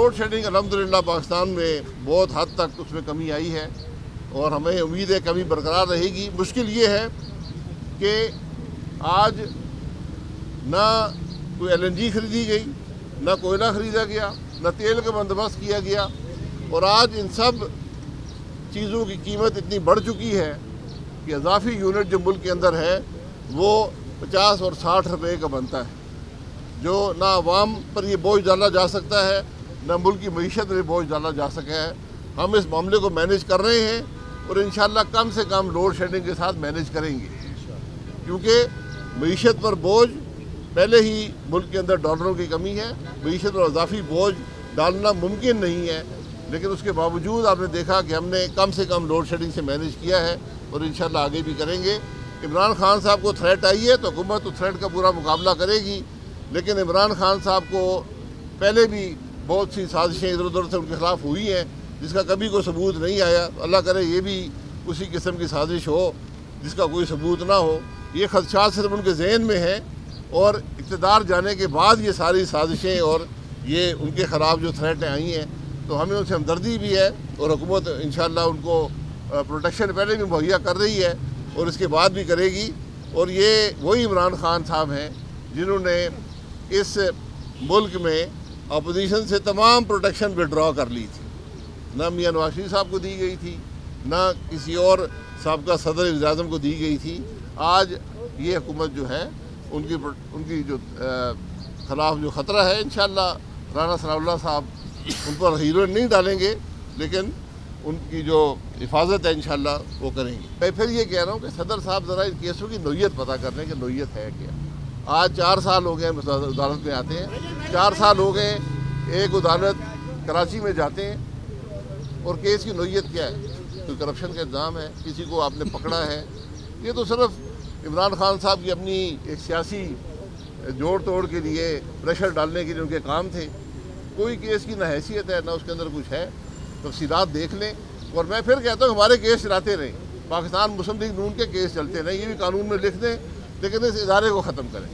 Load shedding الحمدللہ پاکستان میں بہت حد تک اس میں کمی آئی ہے اور ہمیں امید ہے کمی برقرار رہے گی۔ مشکل یہ ہے کہ آج نہ کوئی LNG خریدی گئی، نہ کوئلہ خریدا گیا، نہ تیل کا بندوبست کیا گیا، اور آج ان سب چیزوں کی قیمت اتنی بڑھ چکی ہے کہ اضافی یونٹ جو ملک کے اندر ہے وہ 50 اور 60 روپے کا بنتا ہے، جو نہ عوام پر یہ بوجھ ڈالا جا سکتا ہے، نہ ملک کی معیشت میں بوجھ ڈالا جا سکا ہے۔ ہم اس معاملے کو مینیج کر رہے ہیں اور انشاءاللہ کم سے کم لوڈ شیڈنگ کے ساتھ مینیج کریں گے، کیونکہ معیشت پر بوجھ پہلے ہی ملک کے اندر ڈالروں کی کمی ہے، معیشت پر اضافی بوجھ ڈالنا ممکن نہیں ہے، لیکن اس کے باوجود آپ نے دیکھا کہ ہم نے کم سے کم لوڈ شیڈنگ سے مینیج کیا ہے اور انشاءاللہ آگے بھی کریں گے۔ عمران خان صاحب کو تھریٹ آئی ہے تو حکومت اس تھریٹ کا پورا مقابلہ کرے گی، لیکن عمران خان صاحب کو پہلے بھی بہت سی سازشیں ادھر ادھر سے ان کے خلاف ہوئی ہیں جس کا کبھی کوئی ثبوت نہیں آیا۔ اللہ کرے یہ بھی اسی قسم کی سازش ہو جس کا کوئی ثبوت نہ ہو۔ یہ خدشات صرف ان کے ذہن میں ہیں، اور اقتدار جانے کے بعد یہ ساری سازشیں اور یہ ان کے خلاف جو تھریٹیں آئی ہیں تو ہمیں ان سے ہمدردی بھی ہے، اور حکومت انشاءاللہ ان کو پروٹیکشن پہلے بھی مہیا کر رہی ہے اور اس کے بعد بھی کرے گی۔ اور یہ وہی عمران خان صاحب ہیں جنہوں نے اس ملک میں اپوزیشن سے تمام پروٹیکشن وڈرا کر لی تھی، نہ میاں نواز شریف صاحب کو دی گئی تھی، نہ کسی اور سابقہ صدر وزیر اعظم کو دی گئی تھی۔ آج یہ حکومت جو ہے ان کی جو خلاف جو خطرہ ہے، انشاءاللہ رانا ثناء اللہ صاحب ان پر ہیروئن نہیں ڈالیں گے، لیکن ان کی جو حفاظت ہے انشاءاللہ وہ کریں گے۔ میں پھر یہ کہہ رہا ہوں کہ صدر صاحب ذرا ان کیسوں کی نوعیت پتہ کر لیں کہ نوعیت ہے کیا۔ آج 4 سال ہو گئے عدالت میں آتے ہیں، 4 سال ہو گئے ایک عدالت کراچی میں جاتے ہیں، اور کیس کی نوعیت کیا ہے؟ کوئی کرپشن کا الزام ہے، کسی کو آپ نے پکڑا ہے؟ یہ تو صرف عمران خان صاحب کی اپنی ایک سیاسی جوڑ توڑ کے لیے، پریشر ڈالنے کے لیے ان کے کام تھے۔ کوئی کیس کی نہ حیثیت ہے نہ اس کے اندر کچھ ہے، تفصیلات دیکھ لیں۔ اور میں پھر کہتا ہوں ہمارے کیس چلاتے رہیں، پاکستان مسلم لیگ نون کے کیس چلتے رہیں، یہ بھی قانون میں لکھ دیں، لیکن اس ادارے کو ختم کریں۔